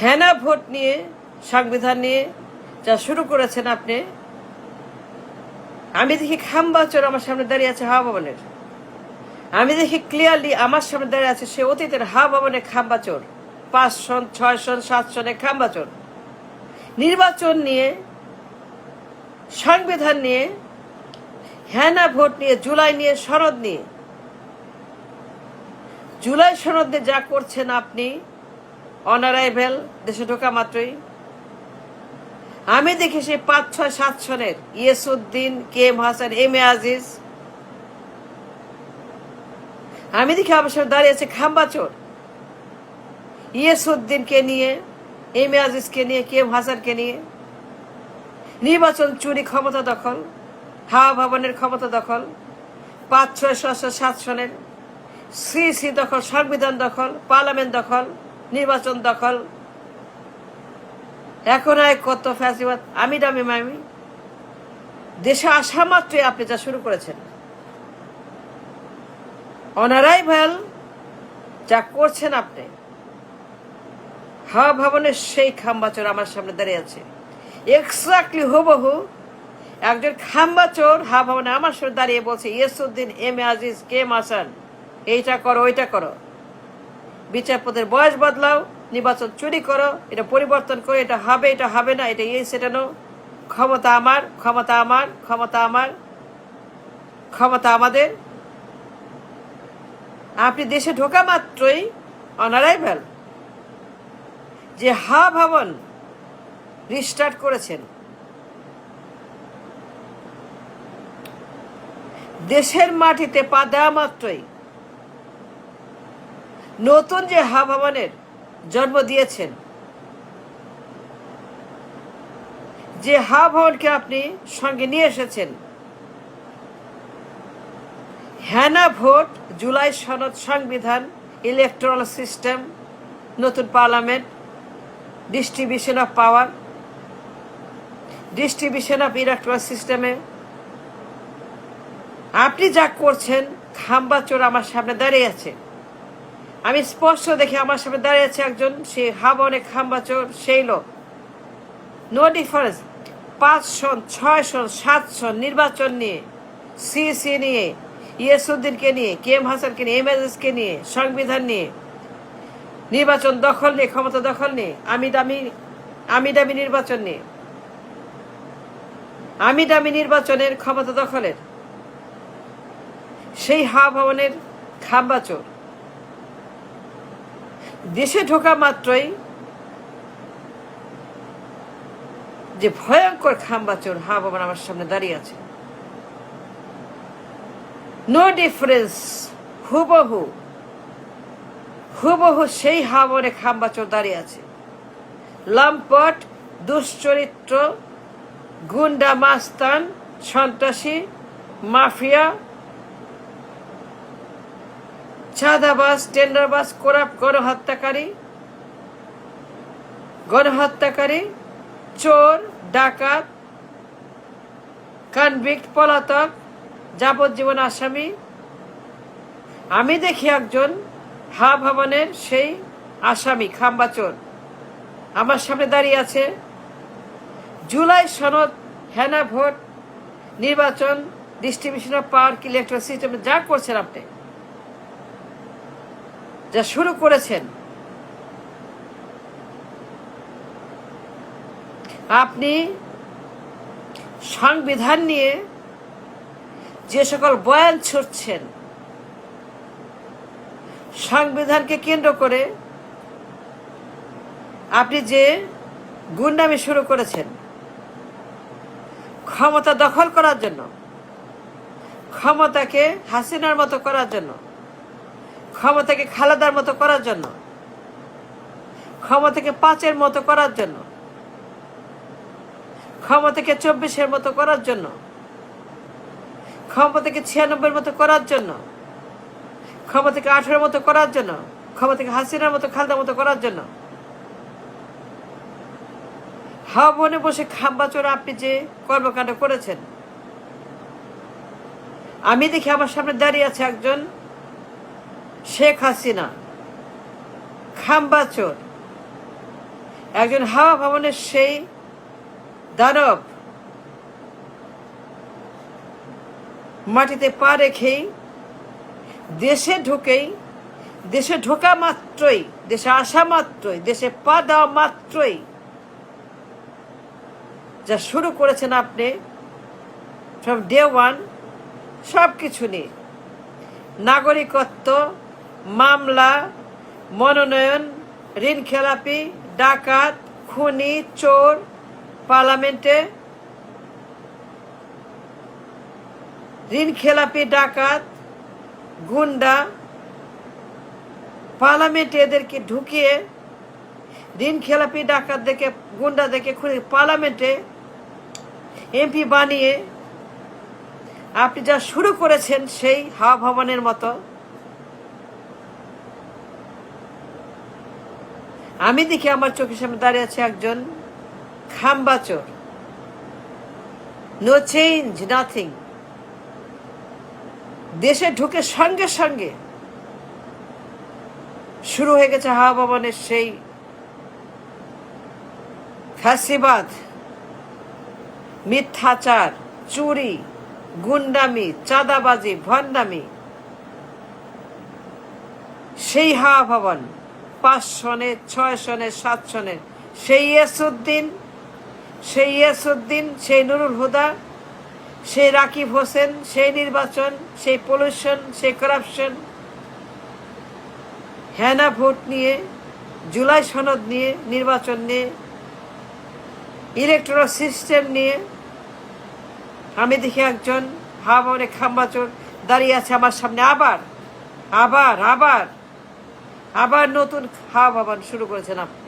হ্যানা vote নিয়ে, সংবিধান নিয়ে যা শুরু করেছেন আপনি। আমি দেখি খাম্বাচোর আমার সামনে দাঁড়িয়ে আছে হাওয়া ভবনের। আমি দেখি ক্লিয়ারলি আমার সামনে দাঁড়িয়ে আছে সে অতীতের হাওয়া ভবনের খাম্বাচোর। 5 সন 6 সন 7 সনের খাম্বাচোর। নির্বাচন নিয়ে, সংবিধান নিয়ে, হ্যানা ভোট নিয়ে, জুলাই নিয়ে, সনদ নিয়ে, জুলাই সনদ নিয়ে যা করছেন আপনি অনারাইভেল, দেশে ঢোকা মাত্রই। আমি দেখি সে 5, 6, 7 সনের ইয়েসুদ্দিন, KM হাসান, MA আজিজ। আমি দেখি আমার সামনে দাঁড়িয়ে আছে খাম্বাচোর। ইয়েসুদ্দিনকে নিয়ে, MA আজিজকে নিয়ে, KM হাসানকে নিয়ে নির্বাচন চুরি, ক্ষমতা দখল, হাওয়া ভবনের ক্ষমতা দখল, 5, 6, 7 সনের সিসি দখল, সংবিধান দখল, পার্লামেন্ট দখল, নির্বাচন দখল। এখন আর কত ফ্যাসিবাদ, আমি ডামি মামি। দেশে আসা মাত্রই আপনি যা শুরু করেছেন, অনারাইভাল যা করছেন আপনি। হাওয়া ভবনের সেই খাম্বাচোর আমার সামনে দাঁড়িয়ে আছে, এক্স্যাক্টলি হুবহু একজন খাম্বাচোর হাওয়া ভবনে আমার সামনে দাঁড়িয়ে বলছে ইয়েসুদ্দিন, MA আজিজ, KM হাসান, এইটা করো, ওইটা করো, বিচারপতির বয়স বদলাও, নির্বাচন চুরি করো, এটা পরিবর্তন করো, এটা হবে, এটা হবে না, এটা সেটা নো, ক্ষমতা আমার, ক্ষমতা আমার, ক্ষমতা আমার, ক্ষমতা আমাদের। আপনি দেশে ঢোকা মাত্রই অনারাইভাল যে হাওয়া ভবন রিস্টার্ট করেছেন, দেশের মাটিতে পা দেওয়া মাত্রই নতুন যে হাওয়া ভবনের জন্ম দিয়েছেন, যে হাওয়া ভবনকে আপনি সঙ্গে নিয়ে এসেছেন, হ্যানা ভোট, জুলাই সনদ, সংবিধান, ইলেকট্রাল সিস্টেম, নতুন parliament, distribution of power, distribution of electoral সিস্টেমে আপনি যা করছেন, খাম্বাচোর আমার সামনে দাঁড়িয়ে আছে। আমি স্পষ্ট দেখে আমার সামনে দাঁড়িয়ে আছে একজন, সে হাওয়া ভবনের খাম্বাচোর, সেই লোক। No difference. 5 সন 6 সন 7 সন নির্বাচন নিয়ে, সিসি নিয়ে, ইয়েসুদ্দিনকে নিয়ে, KM হাসানকে নিয়ে, MA আজিজকে নিয়ে, সংবিধান নিয়ে, নির্বাচন দখল নিয়ে, ক্ষমতা দখল নিয়ে, আমি দামি নির্বাচন নিয়ে, আমি দামি নির্বাচনের ক্ষমতা দখলের সেই হাওয়া ভবনের খাম্বাচোর দেশে ঢোকা মাত্রই যে ভয়ঙ্কর খাম্বাচোর হাওয়া ভবন আমার সামনে দাঁড়িয়ে আছে। নো ডিফারেন্স, হুবহু হুবহু সেই হাওয়া ভবনে খাম্বাচোর দাঁড়িয়ে আছে। লম্পট, দুশ্চরিত্র, গুন্ডা, মাস্তান, সন্ত্রাসী, মাফিয়া, চাঁদাবাজ, টেন্ডারবাজ, করাপ্ট, গণহত্যাকারী, চোর, ডাকাত, কনভিক্ট, পলাতক, যাবজ্জীবন আসামি। আমি দেখি একজন হাওয়া ভবনের সেই আসামি খাম্বাচোর আমার সামনে দাঁড়িয়ে আছে। জুলাই সনদ, হ্যানা ভোট, নির্বাচন, distribution of power, electoral system যা করছেন আপনি, যা শুরু করেছেন, আপনি সংবিধান নিয়ে যে সকল বয়ান ছুটছেন, সংবিধানকে কেন্দ্র করে আপনি যে গুন্ডামি শুরু করেছেন, ক্ষমতা দখল করার জন্য, ক্ষমতাকে হাসিনার মতো করার জন্য, ক্ষমতাকে খালেদার মতো করার জন্য, ক্ষমতাকে 5-এর মতো করার জন্য, ক্ষমতাকে 24-এর মতো করার জন্য, ক্ষমতাকে 96-এর মতো করার জন্য, ক্ষমতাকে 18-এর মতো করার জন্য, ক্ষমতাকে হাসিনার মতো, খালেদার মতো করার জন্য হাওয়া ভবনে বসে খাম্বাচোর আপনি যে কর্মকাণ্ড করেছেন। আমি দেখি আমার সামনে দাঁড়িয়ে আছে একজন শেখ হাসিনা, খাম্বাচোর, একজন হাওয়া ভবনের সেই দানব মাটিতে পা রেখেই দেশে ঢোকা মাত্রই, দেশে আসা মাত্রই, দেশে পা দেওয়া মাত্রই যা শুরু করেছেন আপনি ফ্রম ডে ওয়ান, সব কিছু নিয়ে নাগরিকত্ব, মামলা, মনোনয়ন, ঋণ খেলাপি, ডাকাত, খুনি, চোর, পার্লামেন্টে ঋণ খেলাপি, ডাকাত, গুন্ডা, পার্লামেন্টে এদেরকে ঢুকিয়ে ঋণ খেলাপি, ডাকাত দেখে, গুন্ডা দেখে, খুনি পার্লামেন্টে এমপি বানিয়ে আপনি যা শুরু করেছেন সেই হাওয়া ভবনের মতো। আমি দেখি আমার চোখের সামনে দাঁড়িয়ে আছে একজন খাম্বাচোর, নো চেঞ্জ, নাথিং। দেশে ঢুকে সঙ্গে সঙ্গে শুরু হয়ে গেছে হাওয়া ভবনের সেই ফ্যাসিবাদ, মিথ্যাচার, চুরি, গুন্ডামি, চাঁদাবাজি, ভণ্ডামি। সেই হাওয়া ভবন 5 সনে, 6 সনে, 7 সনে, সেই ইয়াসউদ্দিন, সেই নুরুল হুদা, সেই রাকিব হোসেন, সেই নির্বাচন, সেই পলিউশন, সেই করাপশন, হেনা ভোট নিয়ে, জুলাই সনদ নিয়ে, নির্বাচন নিয়ে, ইলেকট্রাল সিস্টেম নিয়ে আমি দেখি একজন হাওয়া ভবনের খাম্বাচোর দাঁড়িয়ে আছে আমার সামনে। আবার নতুন হাওয়া ভবন শুরু করেছেন আপনি।